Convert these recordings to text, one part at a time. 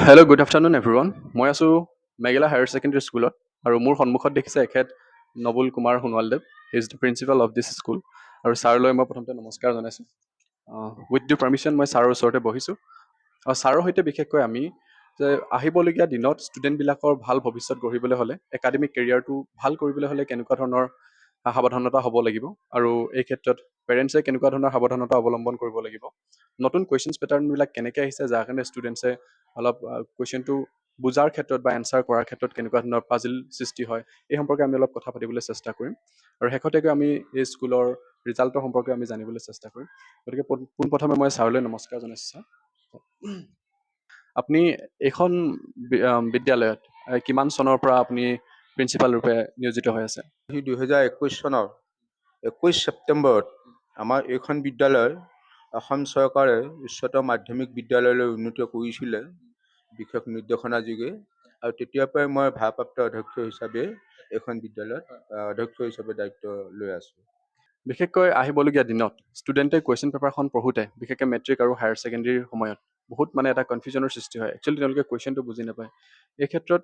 Hello' good afternoon everyone. মই আছোঁ মেঘেলা higher secondary স্কুলত আৰু মোৰ সন্মুখত দেখিছে এখেত নবুল কুমাৰ সোণোৱালদেৱ। He is the principal of this school. আৰু ছাৰলৈ মই প্ৰথমতে নমস্কাৰ জনাইছোঁ। উইথ ডিউ পাৰ্মিশ্যন মই ছাৰৰ ওচৰতে বহিছোঁ। ছাৰৰ সৈতে বিশেষকৈ আমি যে আহিবলগীয়া দিনত ষ্টুডেণ্টবিলাকৰ ভাল ভৱিষ্যত গঢ়িবলৈ হ'লে, একাডেমিক কেৰিয়াৰটো ভাল কৰিবলৈ হ'লে কেনেকুৱা ধৰণৰ সাৱধানতা হ'ব লাগিব আৰু এই ক্ষেত্ৰত পেৰেণ্টছে কেনেকুৱা ধৰণৰ সাৱধানতা অৱলম্বন কৰিব লাগিব, নতুন কুৱেশ্যনছ পেটাৰ্ণবিলাক কেনেকৈ আহিছে যাৰ কাৰণে ষ্টুডেণ্টছে অলপ কুৱেশ্যনটো বুজাৰ ক্ষেত্ৰত বা এনচাৰ কৰাৰ ক্ষেত্ৰত কেনেকুৱা ধৰণৰ পাজিল সৃষ্টি হয়, এই সম্পৰ্কে আমি অলপ কথা পাতিবলৈ চেষ্টা কৰিম। আৰু শেহতীয়াকৈ আমি এই স্কুলৰ ৰিজাল্টৰ সম্পৰ্কে আমি জানিবলৈ চেষ্টা কৰিম। গতিকে পোনপ্ৰথমে মই ছাৰলৈ নমস্কাৰ জনাইছোঁ। ছাৰ, আপুনি এইখন বিদ্যালয়ত কিমান চনৰ পৰা আপুনি প্ৰিন্সিপাল ৰূপে নিয়োজিত হৈ আছে? 2021 চনৰ 21 ছেপ্টেম্বৰত আমাৰ এইখন বিদ্যালয় অসম চৰকাৰে উচ্চতৰ মাধ্যমিক বিদ্যালয়লৈ উন্নীত কৰিছিলে বিশেষ নিৰ্দেশনা যোগে, আৰু তেতিয়াৰ পৰাই মই ভাৰপ্ৰাপ্ত অধ্যক্ষ হিচাপে এইখন বিদ্যালয়ত অধ্যক্ষ হিচাপে দায়িত্ব লৈ আছোঁ। বিশেষকৈ আহিবলগীয়া দিনত ষ্টুডেণ্টে কুৱেশ্যন পেপাৰখন পঢ়োঁতে, বিশেষকৈ মেট্ৰিক আৰু হায়াৰ ছেকেণ্ডেৰীৰ সময়ত বহুত এটা কনফিউজনৰ সৃষ্টি হয়। একচুৱেলি তেওঁলোকে কুৱেশ্যনটো বুজি নাপায়। এই ক্ষেত্ৰত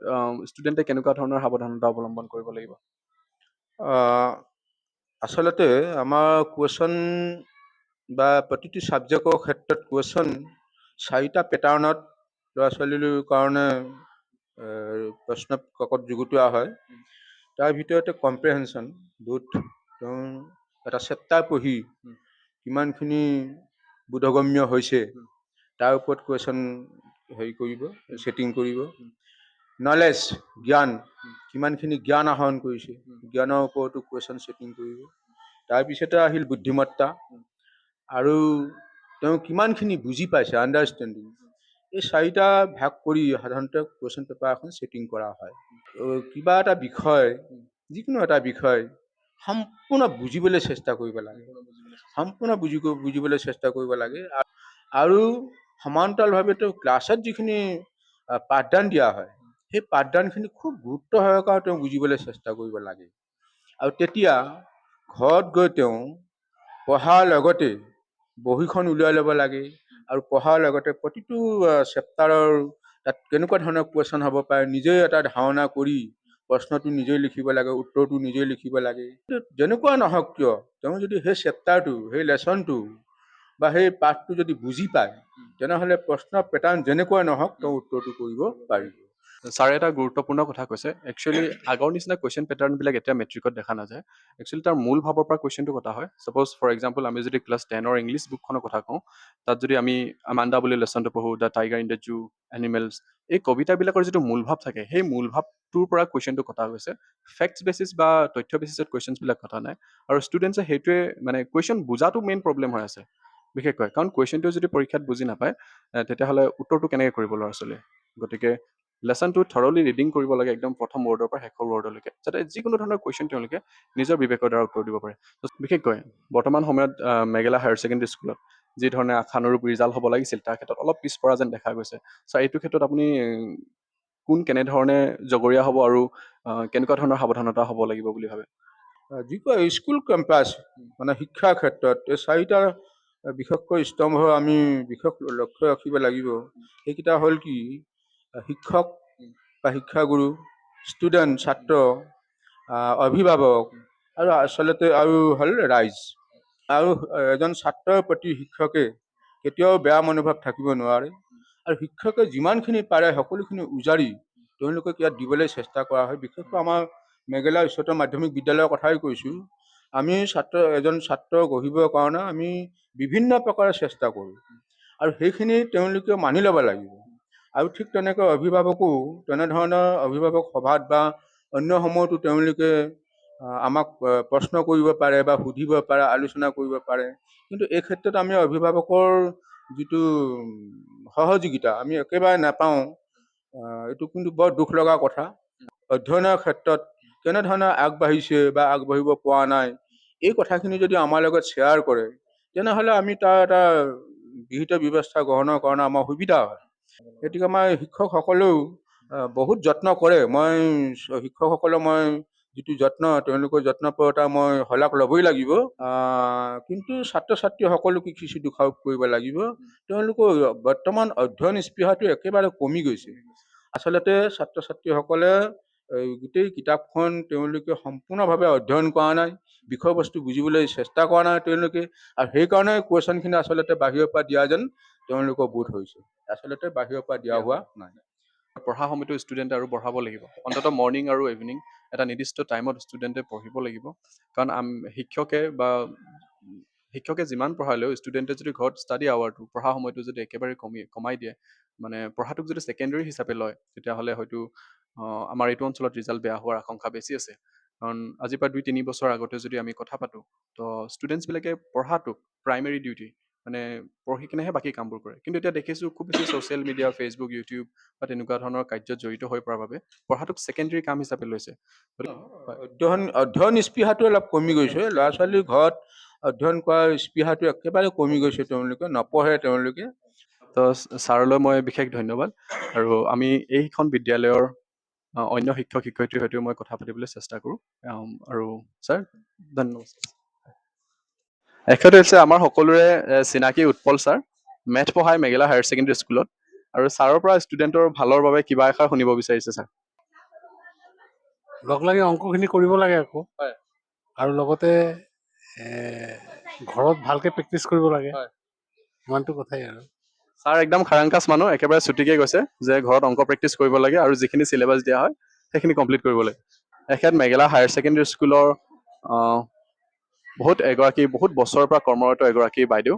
ষ্টুডেণ্টে কেনেকুৱা ধৰণৰ সাৱধানতা অৱলম্বন কৰিব লাগিব? আচলতে আমাৰ কুৱেশ্যন বা প্ৰতিটো ছাবজেক্টৰ ক্ষেত্ৰত কুৱেশ্যন 4টা পেটাৰ্ণত ল'ৰা ছোৱালীৰ কাৰণে প্ৰশ্ন কাকত যুগুতোৱা হয়। তাৰ ভিতৰতে কম্প্ৰেহেনশ্যন, বোধ, এটা চেপ্টাৰ পঢ়ি কিমানখিনি বোধগম্য হৈছে তাৰ ওপৰত কুৱেশ্যন ছেটিং কৰিব। নলেজ, জ্ঞান, কিমানখিনি জ্ঞান আহৰণ কৰিছে, জ্ঞানৰ ওপৰতো কুৱেশ্যন ছেটিং কৰিব। তাৰপিছতে আহিল বুদ্ধিমত্তা, আৰু তেওঁ কিমানখিনি বুজি পাইছে, আণ্ডাৰষ্টেণ্ডিং। এই 4টা ভাগ কৰি সাধাৰণতে কুৱেশ্যন পেপাৰ এখন ছেটিং কৰা হয়। কিবা এটা বিষয়, যিকোনো এটা বিষয় সম্পূৰ্ণ বুজিবলৈ চেষ্টা কৰিব লাগে, সম্পূৰ্ণ বুজিবলৈ চেষ্টা কৰিব লাগে। আৰু সমান্তৰালভাৱে তেওঁ ক্লাছত যিখিনি পাঠদান দিয়া হয়, সেই পাঠদানখিনি খুব গুৰুত্ব সহকাৰে তেওঁ বুজিবলৈ চেষ্টা কৰিব লাগে। আৰু তেতিয়া ঘৰত গৈ তেওঁ পঢ়াৰ লগতে বহীখন উলিয়াই ল'ব লাগে, আৰু পঢ়াৰ লগতে প্ৰতিটো চেপ্টাৰৰ তাত কেনেকুৱা ধৰণৰ কুৱেশ্যন হ'ব পাৰে নিজেই এটা ধাৰণা কৰি প্ৰশ্নটো নিজেই লিখিব লাগে, উত্তৰটো নিজেই লিখিব লাগে। যেনেকুৱা নহওক কিয় তেওঁ যদি সেই চেপ্টাৰটো, সেই লেচনটো বা সেই পাঠটো যদি বুজি পায়, তেনেহ'লে প্ৰশ্ন পেটাৰ্ণ যেনেকুৱা নহওক তেওঁ উত্তৰটো কৰিব পাৰিব। ছাৰে এটা গুৰুত্বপূৰ্ণ কথা কৈছে। একচুৱেলি আগৰ নিচিনা কুৱেশ্যন পেটাৰ্ণবিলাক এতিয়া মেট্ৰিকত দেখা নাযায়। একচুৱেলি তাৰ মূল ভাৱৰ পৰা কুৱেশ্যনটো কটা হয়। ছাপ'জ ফৰ এক্সাম্পল আমি যদি ক্লাছ 10ৰ ইংলিছ বুকখনৰ কথা কওঁ, তাত যদি আমি আমাণ্ডা বুলি লেচনটো পঢ়োঁ, the tiger in the zoo, animals, এই কবিতাবিলাকৰ যিটো মূল ভাৱ থাকে, সেই মূল ভাৱটোৰ পৰা কুৱেশ্যনটো কটা গৈছে। ফেক্টছ বেচিছ বা তথ্য বেচিছত কুৱেশ্যনছবিলাক কটা নাই। আৰু ষ্টুডেণ্টছে সেইটোৱে কুৱেশ্যন বুজাটো মেইন প্ৰব্লেম হৈ আছে বিশেষকৈ, কাৰণ কুৱেশ্যনটো যদি পৰীক্ষাত বুজি নাপায় তেতিয়াহ'লে উত্তৰটো কেনেকৈ কৰিব ল'ৰা ছোৱালীয়ে। গতিকে লেচনটো থৰলি ৰিডিং কৰিব লাগে, একদম প্ৰথম ৱৰ্ডৰ পৰা শেষৰ ৱৰ্ডলৈকে, যাতে যিকোনো ধৰণৰ কুৱেশ্যন তেওঁলোকে নিজৰ বিবেকৰ দ্বাৰা উত্তৰ দিব পাৰে। বিশেষকৈ বৰ্তমান সময়ত মেঘেলা হায়াৰ ছেকেণ্ডেৰী স্কুলত যি ধৰণে আশানুৰূপ ৰিজাল্ট হ'ব লাগিছিল, তাৰ ক্ষেত্ৰত অলপ পিছপৰা যেন দেখা গৈছে। এইটো ক্ষেত্ৰত আপুনি কেনেধৰণে জগৰীয়া হ'ব আৰু কেনেকুৱা ধৰণৰ সাৱধানতা হ'ব লাগিব বুলি ভাবে? যিটো স্কুল কেম্পাছ মানে শিক্ষাৰ ক্ষেত্ৰত এই 4টা বিশেষকৈ স্তম্ভ আমি বিশেষ লক্ষ্য ৰাখিব লাগিব। সেইকেইটা হ'ল কি, শিক্ষক বা শিক্ষাগুৰু, ষ্টুডেণ্ট ছাত্ৰ, অভিভাৱক, আৰু আচলতে আৰু হ'ল ৰাইজ। আৰু এজন ছাত্ৰৰ প্ৰতি শিক্ষকে কেতিয়াও বেয়া মনোভাৱ থাকিব নোৱাৰে, আৰু শিক্ষকে যিমানখিনি পাৰে সকলোখিনি উজাৰি তেওঁলোকক ইয়াত দিবলৈ চেষ্টা কৰা হয়। বিশেষকৈ আমাৰ মেঘেলা উচ্চতৰ মাধ্যমিক বিদ্যালয়ৰ কথাই কৈছোঁ। আমি এজন ছাত্ৰ গঢ়িবৰ কাৰণে আমি বিভিন্ন প্ৰকাৰে চেষ্টা কৰোঁ, আৰু সেইখিনি তেওঁলোকে মানি ল'ব লাগিব। আৰু ঠিক তেনেকৈ অভিভাৱকো তেনেধৰণৰ অভিভাৱক সভাত বা অন্য সময়তো তেওঁলোকে আমাক প্ৰশ্ন কৰিব পাৰে বা সুধিব পাৰে, আলোচনা কৰিব পাৰে। কিন্তু এই ক্ষেত্ৰত আমি অভিভাৱকৰ যিটো সহযোগিতা আমি একেবাৰে নাপাওঁ। এইটো কিন্তু বৰ দুখ লগা কথা। অধ্যয়নৰ ক্ষেত্ৰত কেনেধৰণে আগবাঢ়িছে বা আগবাঢ়িব পৰা নাই, এই কথাখিনি যদি আমাৰ লগত শ্বেয়াৰ কৰে, তেনেহ'লে আমি তাৰ এটা বিহিত ব্যৱস্থা গ্ৰহণৰ কাৰণে আমাৰ সুবিধা হয়। গতিকে আমাৰ শিক্ষকসকলেও বহুত যত্ন কৰে। শিক্ষকসকলক মই যিটো যত্ন তেওঁলোকৰ যত্নপৰতা মই শলাগ ল'বই লাগিব। কিন্তু ছাত্ৰ ছাত্ৰীসকলকো কিছু দোষাৰোপ কৰিব লাগিব। তেওঁলোকৰ বৰ্তমান অধ্যয়ন স্পৃহাটো একেবাৰে কমি গৈছে। আচলতে ছাত্ৰ ছাত্ৰীসকলে গোটেই কিতাপখন তেওঁলোকে সম্পূৰ্ণভাৱে অধ্যয়ন কৰা নাই, বিষয়বস্তু বুজিবলৈ চেষ্টা কৰা নাই তেওঁলোকে, আৰু সেইকাৰণে কুৱেশ্যনখিনি আচলতে বাহিৰৰ পৰা দিয়া যেন তেওঁলোকৰ বোধ হৈছে। আচলতে বাহিৰৰ পৰা দিয়া হোৱা নাই। পঢ়া সময়তো ষ্টুডেণ্টে আৰু পঢ়াব লাগিব, অন্ততঃ মৰ্ণিং আৰু ইভিনিং এটা নিৰ্দিষ্ট টাইমত ষ্টুডেণ্টে পঢ়িব লাগিব। কাৰণ শিক্ষকে যিমান পঢ়ালেও ষ্টুডেণ্টে যদি ঘৰত ষ্টাডি আৱাৰটো পঢ়া সময়টো যদি একেবাৰে কমাই দিয়ে, মানে পঢ়াটোক যদি ছেকেণ্ডেৰী হিচাপে লয়, তেতিয়াহ'লে হয়তো আমাৰ এইটো অঞ্চলত ৰিজাল্ট বেয়া হোৱাৰ আশংকা বেছি আছে। কাৰণ আজিৰ পৰা 2-3 বছৰ আগতে যদি আমি কথা পাতোঁ, তো ষ্টুডেণ্টছবিলাকে পঢ়াটোক প্ৰাইমেৰী ডিউটি, মানে পঢ়ি কিনেহে বাকী কামবোৰ কৰে। কিন্তু এতিয়া দেখিছোঁ খুব বেছি ছ'চিয়েল মিডিয়া, ফেচবুক, ইউটিউব বা তেনেকুৱা ধৰণৰ কাৰ্যত জড়িত হৈ পৰাৰ বাবে পঢ়াটোক ছেকেণ্ডেৰী কাম হিচাপে লৈছে। অধ্যয়ন স্পৃহাটো অলপ কমি গৈছে। ল'ৰা ছোৱালীৰ ঘৰত অধ্যয়ন কৰাৰ স্পৃহাটো একেবাৰে কমি গৈছে, তেওঁলোকে নপঢ়ে তেওঁলোকে। তো ছাৰলৈ মই বিশেষ ধন্যবাদ। আৰু আমি এইখন বিদ্যালয়ৰ অন্য শিক্ষক শিক্ষয়িত্ৰীৰ সৈতেও মই কথা পাতিবলৈ চেষ্টা কৰোঁ। আৰু ছাৰ ধন্যবাদ। এখেত হৈছে আমাৰ সকলোৰে চিনাকি উৎপল ছাৰ, মেথ পঢ়ায় মেঘেলা হায়াৰ ছেকেণ্ডেৰী স্কুলত। আৰু ছাৰৰ পৰা ষ্টুডেণ্টৰ ভালৰ বাবে কিবা এষাৰ শুনিব বিচাৰিছে ছাৰ। লগ লাগি অংকখিনি কৰিব লাগে আকৌ, হয়। আৰু লগতে ঘৰত ভালকে প্ৰেক্টিচ কৰিব লাগে, হয়। ইমানটো কথাই আৰু। ছাৰ একদম খাৰাংকাছ মানুহ, একেবাৰে চুটিকে কৈছে যে ঘৰত অংক প্ৰেক্টিচ কৰিব লাগে আৰু যিখিনি চিলেবাছ দিয়া হয় সেইখিনি কমপ্লিট কৰিব লাগে। এখেত মেঘেলা হায়াৰ ছেকেণ্ডেৰী স্কুলৰ বহুত বছৰৰ পৰা কৰ্মৰত এগৰাকী বাইদেউ।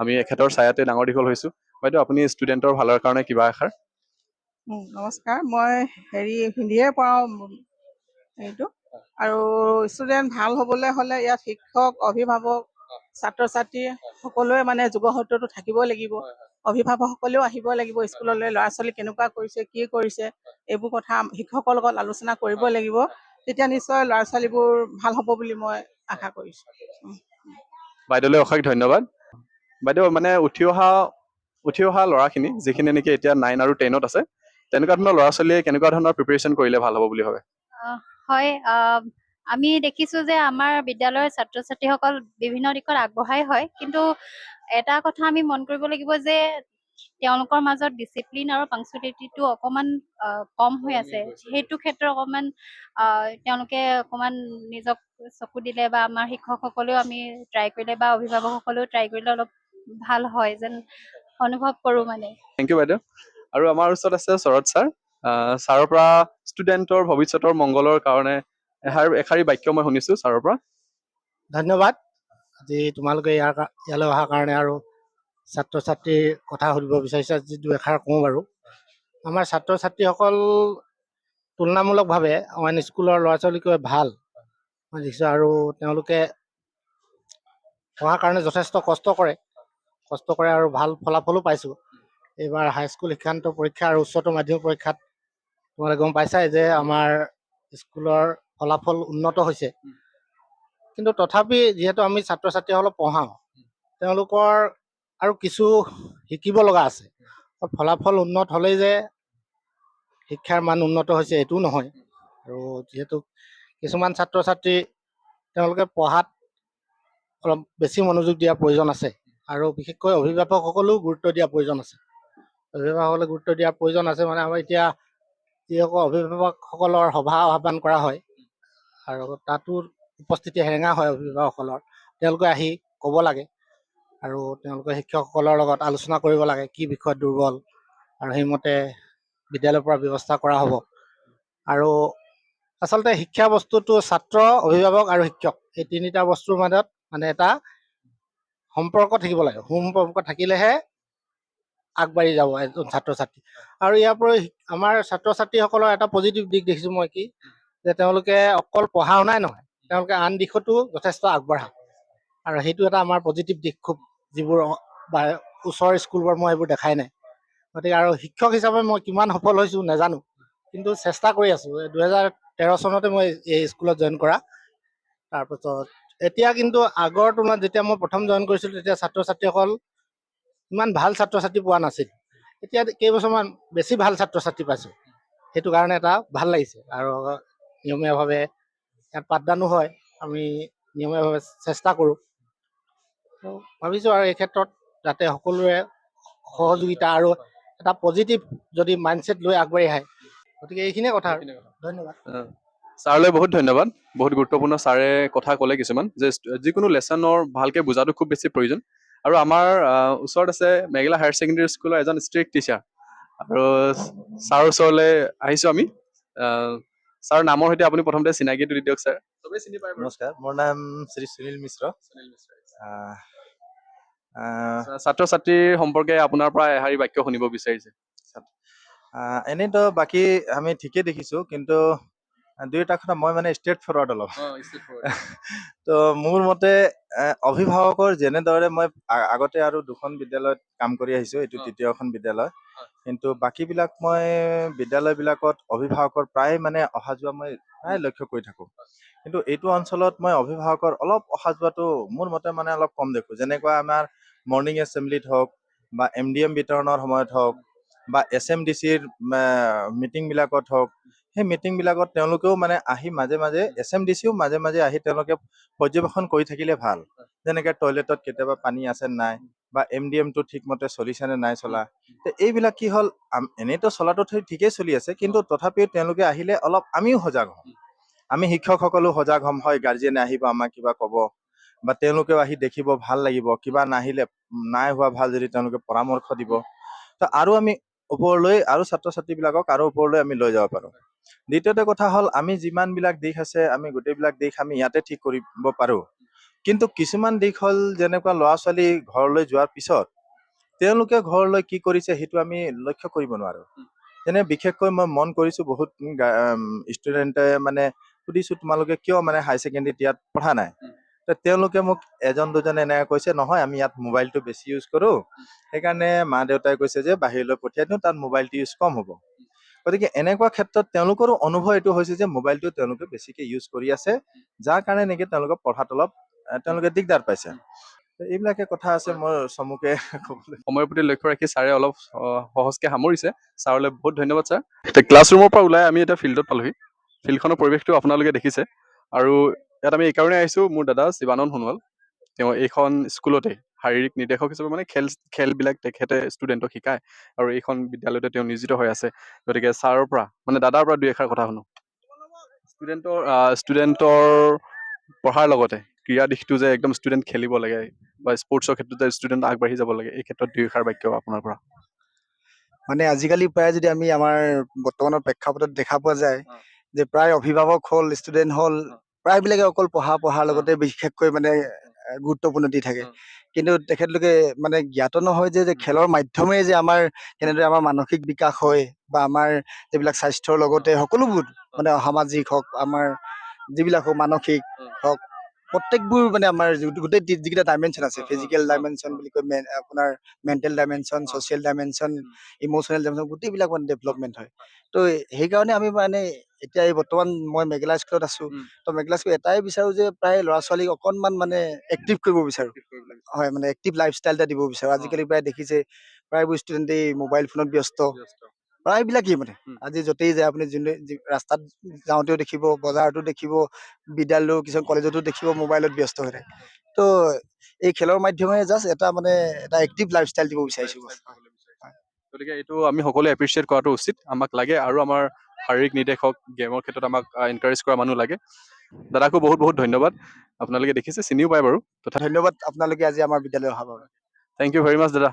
আমি এখেতৰ ছায়াতে ডাঙৰ দীঘল হৈছোঁ। বাইদেউ, আপুনি ষ্টুডেণ্টৰ ভালৰ কাৰণে কিবা এষাৰ। নমস্কাৰ, মই হিন্দীয়ে পঢ়াওঁ এইটো। আৰু ষ্টুডেণ্ট ভাল হ'বলৈ হ'লে ইয়াত শিক্ষক, অভিভাৱক, ছাত্ৰ ছাত্ৰী সকলোৱে মানে যোগসূত্ৰটো থাকিবই লাগিব। অভিভাৱকসকলেও আহিব লাগিব স্কুললৈ, ল'ৰা ছোৱালী কেনেকুৱা কৰিছে, কি কৰিছে, এইবোৰ কথা শিক্ষকৰ লগত আলোচনা কৰিব লাগিব। তেতিয়া নিশ্চয় ল'ৰা ছোৱালীবোৰ ভাল হ'ব বুলি মই আশা কৰিছোঁ। বাইদেউলৈ অশেষ ধন্যবাদ। বাইদেউ, মানে উঠি অহা ল'ৰাখিনি যিখিনি নেকি এতিয়া 9 আৰু 10ত আছে, তেনেকুৱা ধৰণৰ ল'ৰা ছোৱালীয়ে কেনেকুৱা ধৰণৰ প্ৰিপেৰেশ্যন কৰিলে ভাল হ'ব বুলি ভাবে? হয়, আমি দেখিছোঁ যে আমাৰ বিদ্যালয়ৰ ছাত্ৰ ছাত্ৰীসকল বিভিন্ন দিশত আগবঢ়াই হয়, কিন্তু এটা কথা আমি মন কৰিব লাগিব যে তেওঁলোকৰ মাজত ডিচিপ্লিন আৰু পাংচুৱেলিটিটো অকণমান কম হৈ আছে। সেইটো ক্ষেত্ৰত অকণমান তেওঁলোকে অকণমান নিজক চকু দিলে, বা আমাৰ শিক্ষকসকলেও আমি ট্ৰাই কৰিলে, বা অভিভাৱকসকলেও ট্ৰাই কৰিলে অলপ ভাল হয় যেন অনুভৱ কৰোঁ মানে। থেংক ইউ বাইদেউ। আৰু আমাৰ ওচৰত আছে শৰৎ ছাৰ। ছাৰৰ পৰা ষ্টুডেণ্টৰ ভৱিষ্যতৰ মংগলৰ কাৰণে এষাৰি বাক্য মই শুনিছোঁ ছাৰৰ পৰা। ধন্যবাদ আজি তোমালোকে ইয়ালৈ অহাৰ কাৰণে, আৰু ছাত্ৰ ছাত্ৰীৰ কথা সুধিব বিচাৰিছা যিটো এষাৰ কওঁ বাৰু। আমাৰ ছাত্ৰ ছাত্ৰীসকল তুলনামূলকভাৱে অইন স্কুলৰ ল'ৰা ছোৱালীতকৈ ভাল মই দেখিছোঁ, আৰু তেওঁলোকে পঢ়াৰ কাৰণে যথেষ্ট কষ্ট কৰে আৰু ভাল ফলাফলো পাইছোঁ। এইবাৰ হাইস্কুল শিক্ষান্ত পৰীক্ষা আৰু উচ্চতৰ মাধ্যমিক পৰীক্ষাত তোমালোকে গম পাইছাই যে আমাৰ স্কুলৰ ফলাফল উন্নত হৈছে। কিন্তু তথাপি যিহেতু আমি ছাত্ৰ ছাত্ৰীসকলক পঢ়াওঁ, তেওঁলোকৰ আৰু কিছু শিকিব লগা আছে। ফলাফল উন্নত হ'লেই যে শিক্ষাৰ মান উন্নত হৈছে এইটোও নহয়। আৰু যিহেতু কিছুমান ছাত্ৰ ছাত্ৰী তেওঁলোকে পঢ়াত অলপ বেছি মনোযোগ দিয়াৰ প্ৰয়োজন আছে, আৰু বিশেষকৈ অভিভাৱকসকলেও গুৰুত্ব দিয়াৰ প্ৰয়োজন আছে। অভিভাৱকসকলে গুৰুত্ব দিয়াৰ প্ৰয়োজন আছে মানে আমাৰ এতিয়া যিসকল অভিভাৱকসকলৰ সভা আহ্বান কৰা হয়, আৰু তাতো উপস্থিতি হেৰেঙা হয় অভিভাৱকসকলৰ। তেওঁলোকে আহি ক'ব লাগে, আৰু তেওঁলোকে শিক্ষকসকলৰ লগত আলোচনা কৰিব লাগে কি বিষয়ত দুৰ্বল, আৰু সেইমতে বিদ্যালয়ৰ পৰা ব্যৱস্থা কৰা হ'ব। আৰু আচলতে শিক্ষা বস্তুটো ছাত্ৰ, অভিভাৱক আৰু শিক্ষক এই তিনিটা বস্তুৰ মাজত মানে এটা সম্পৰ্ক থাকিব লাগে। সুসম্পৰ্ক থাকিলেহে আগবাঢ়ি যাব এজন ছাত্ৰ ছাত্ৰী। আৰু ইয়াৰ পৰা আমাৰ ছাত্ৰ ছাত্ৰীসকলৰ এটা পজিটিভ দিশ দেখিছোঁ মই, কি যে তেওঁলোকে অকল পঢ়া শুনাই নহয়, তেওঁলোকে আন দিশতো যথেষ্ট আগবঢ়া, আৰু সেইটো এটা আমাৰ পজিটিভ দিশ খুব, যিবোৰ ওচৰৰ স্কুলবোৰ মই এইবোৰ দেখাই নাই। গতিকে আৰু শিক্ষক হিচাপে মই কিমান সফল হৈছোঁ নাজানো, কিন্তু চেষ্টা কৰি আছোঁ। 2013 চনতে মই এই স্কুলত জইন কৰা। তাৰপাছত এতিয়া কিন্তু আগৰ তুলনাত যেতিয়া মই প্ৰথম জইন কৰিছিলোঁ, তেতিয়া ছাত্ৰ ছাত্ৰীসকল ইমান ভাল ছাত্ৰ ছাত্ৰী পোৱা নাছিল। এতিয়া কেইবছৰমান বেছি ভাল ছাত্ৰ ছাত্ৰী পাইছোঁ। সেইটো কাৰণে এটা ভাল লাগিছে, আৰু নিয়মীয়াভাৱে ইয়াত পাঠদানো হয়, আমি নিয়মীয়াভাৱে চেষ্টা কৰোঁ। তো ভাবিছোঁ আৰু এই ক্ষেত্ৰত যাতে সকলোৰে সহযোগিতা আৰু এটা পজিটিভ যদি মাইণ্ডছেট লৈ আগবাঢ়ি আহে, গতিকে এইখিনিয়ে কথা আৰু ধন্যবাদ। ছাৰলৈ বহুত ধন্যবাদ। বহুত গুৰুত্বপূৰ্ণ ছাৰে কথা ক'লে কিছুমান যে যিকোনো লেচনৰ ভালকৈ বুজাটো খুব বেছি প্ৰয়োজন। আৰু আমাৰ ওচৰত আছে মেঘালয় হায়াৰ ছেকেণ্ডেৰী স্কুলৰ এজন ষ্ট্ৰিক্ট টিচাৰ, আৰু ছাৰৰ ওচৰলৈ আহিছোঁ আমি। ছাৰ নামৰ সৈতে আপুনি প্ৰথমতে চিনাকিটো দি দিয়ক ছাৰ। চবেই চিনি পায় বাৰু। নমস্কাৰ, মোৰ নাম শ্ৰী সুনীল মিশ্ৰ। আহ, আহ, ছাত্ৰ ছাত্ৰীৰ সম্পৰ্কে আপোনাৰ পৰা এষাৰি বাক্য শুনিব বিচাৰিছে। এনেইতো বাকী আমি ঠিকেই দেখিছোঁ, কিন্তু দুই এটা কথা মই মানে ষ্ট্ৰেট ফৰৱাৰ্ড অলপ। তো মোৰ মতে অভিভাৱকৰ যেনেদৰে মই আগতে আৰু দুখন বিদ্যালয়ত কাম কৰি আহিছোঁ, এইটো তৃতীয়খন বিদ্যালয়, কিন্তু বাকীবিলাক মই বিদ্যালয়বিলাকত অভিভাৱকৰ প্ৰায় মানে অহা যোৱা মই প্ৰায় লক্ষ্য কৰি থাকোঁ। কিন্তু এইটো অঞ্চলত মই অভিভাৱকৰ অলপ অহা যোৱাটো মোৰ মতে মানে অলপ কম দেখোঁ। যেনেকুৱা আমাৰ মৰ্ণিং এছেম্বলিত হওক বা MDM বিতৰণৰ সময়ত হওক বা SMDCৰ মিটিংবিলাকত হওক, সেই মিটিংবিলাকত তেওঁলোকেও মানে আহি মাজে মাজে SMDCও মাজে মাজে আহি তেওঁলোকে পৰ্যবেক্ষণ কৰি থাকিলে ভাল। যেনেকৈ টয়লেটত কেতিয়াবা পানী আছে নাই, বা MDMটো ঠিকমতে চলিছে নে নাই চলা। তো এইবিলাক কি হ'ল, এনেইতো চলাটো ঠিকেই চলি আছে, কিন্তু তথাপিও তেওঁলোকে আহিলে অলপ আমিও সজাগ হওঁ। আমি শিক্ষকসকলো সজাগ হ'ম, হয় গাৰ্জেনে আহিব আমাক কিবা ক'ব, বা তেওঁলোকেও আহি দেখিব ভাল লাগিব, কিবা নাহিলে নাই হোৱা ভাল যদি তেওঁলোকে পৰামৰ্শ দিব। তো আৰু আমি ওপৰলৈ আৰু ছাত্ৰ ছাত্ৰীবিলাকক আৰু ওপৰলৈ আমি লৈ যাব পাৰোঁ। দ্বিতীয়তে কথা হ'ল, আমি যিমানবিলাক দিশ আছে আমি গোটেইবিলাক দিশ আমি ইয়াতে ঠিক কৰিব পাৰোঁ, কিন্তু কিছুমান দিশ হ'ল যেনেকুৱা ল'ৰা ছোৱালী ঘৰলৈ যোৱাৰ পিছত তেওঁলোকে ঘৰলৈ কি কৰিছে সেইটো আমি লক্ষ্য কৰিব নোৱাৰোঁ। যেনে বিশেষকৈ মই মন কৰিছোঁ, বহুত ষ্টুডেণ্টে মানে সুধিছোঁ তোমালোকে কিয় মানে হাই ছেকেণ্ডেৰীত ইয়াত পঢ়া নাই। তো তেওঁলোকে মোক এজন দুজনে এনেকৈ কৈছে, নহয় আমি ইয়াত মোবাইলটো বেছি ইউজ কৰোঁ, সেইকাৰণে মা দেউতাই কৈছে যে বাহিৰলৈ পঠিয়াই দিওঁ, তাত মোবাইলটো ইউজ কম হ'ব। গতিকে এনেকুৱা ক্ষেত্ৰত তেওঁলোকৰো অনুভৱ এইটো হৈছে যে মোবাইলটো তেওঁলোকে বেছিকৈ ইউজ কৰি আছে, যাৰ কাৰণে নেকি তেওঁলোকক পঢ়াত অলপ তেওঁলোকে দিগদাৰ পাইছে। এইবিলাকে কথা আছে মোৰ চমুকে ক'বলৈ। সময়ৰ প্ৰতি লক্ষ্য ৰাখি ছাৰে অলপ সহজকৈ সামৰিছে। ছাৰলৈ বহুত ধন্যবাদ ছাৰ। এতিয়া ক্লাছৰুমৰ পৰা ওলাই আমি এতিয়া ফিল্ডত পালোহি। ফিল্ডখনৰ পৰিৱেশটো আপোনালোকে দেখিছে, আৰু ইয়াত আমি এইকাৰণে আহিছোঁ, মোৰ দাদা শিৱানন্দ সোণোৱাল, তেওঁ এইখন স্কুলতে শাৰীৰিক নিৰ্দেশক হিচাপে মানে খেলবিলাক তেখেতে ষ্টুডেণ্টক শিকায়, আৰু এইখন বিদ্যালয়তে তেওঁ নিয়োজিত হৈ আছে। গতিকে ছাৰৰ পৰা মানে দাদাৰ পৰা দুই এষাৰ কথা শুনো। ষ্টুডেণ্টৰ পঢ়াৰ লগতে ক্ৰীড়া দিশটো যে একদম ষ্টুডেণ্ট খেলিব লাগে, বা স্পৰ্টছৰ ক্ষেত্ৰত যে ষ্টুডেণ্ট আগবাঢ়ি যাব লাগে, এই ক্ষেত্ৰত দুই এষাৰ বাক্য আপোনাৰ পৰা। মানে আজিকালি প্ৰায় যদি আমি আমাৰ বৰ্তমানৰ প্ৰেক্ষাপটত দেখা পোৱা যায় যে প্ৰায় অভিভাৱক হ'ল, ষ্টুডেণ্ট হ'ল, প্ৰায়বিলাকে অকল পঢ়াৰ লগতে বিশেষকৈ মানে গুৰুত্বপূৰ্ণ দি থাকে। কিন্তু তেখেতলোকে মানে জ্ঞাত নহয় যে খেলৰ মাধ্যমেৰে যে আমাৰ কেনেদৰে আমাৰ মানসিক বিকাশ হয়, বা আমাৰ যিবিলাক স্বাস্থ্যৰ লগতে সকলোবোৰ মানে সামাজিক হওক, আমাৰ যিবিলাক হওক মানসিক হওক, প্ৰত্যেকবোৰ মানে আমাৰ গোটেই যিকেইটা ডাইমেনশ্যন আছে, ফিজিকেল ডাইমেনশ্যন বুলি কয়, আপোনাৰ mental dimension, social dimension, emotional dimension, গোটেইবিলাক মানে ডেভেলপমেণ্ট হয়। তো সেইকাৰণে আমি মানে এতিয়া এই বৰ্তমান মই মেঘালয় স্কুলত আছোঁ, তো মেঘালয় স্কুলত এটাই বিচাৰোঁ যে প্ৰায় ল'ৰা ছোৱালীক অকণমান মানে এক্টিভ কৰিব বিচাৰোঁ। হয়, মানে এক্টিভ লাইফষ্টাইল এটা দিব বিচাৰোঁ। আজিকালি প্ৰায় দেখিছে প্ৰায়বোৰ ষ্টুডেণ্টেই মোবাইল ফোনত ব্যস্ত, প্ৰায়বিলাকেই মানে আজি য'তেই যায় আপুনি ৰাস্তাত যাওঁতেও দেখিব, বজাৰতো দেখিব, বিদ্যালয় কিছুমান কলেজতো দেখিব, মোবাইলত ব্যস্ত হৈ থাকে। তো এই খেলৰ মাধ্যমেৰে জাষ্ট এটা মানে এটা এক্টিভ লাইফষ্টাইল দিব বিচাৰিছোঁ। গতিকে এইটো আমি সকলোৱে এপ্ৰিচিয়েট কৰাটো উচিত, আমাক লাগে, আৰু আমাৰ শাৰীৰিক নিৰ্দেশক গেমৰ ক্ষেত্ৰত আমাক এনকাৰেজ কৰা মানুহ লাগে। দাদাকো বহুত বহুত ধন্যবাদ। আপোনালোকে দেখিছে, চিনিও পায় বাৰু। ধন্যবাদ আপোনালোকে আজি আমাৰ বিদ্যালয় অহাৰ বাবে। থেংক ইউ ভেৰি মাছ দাদা।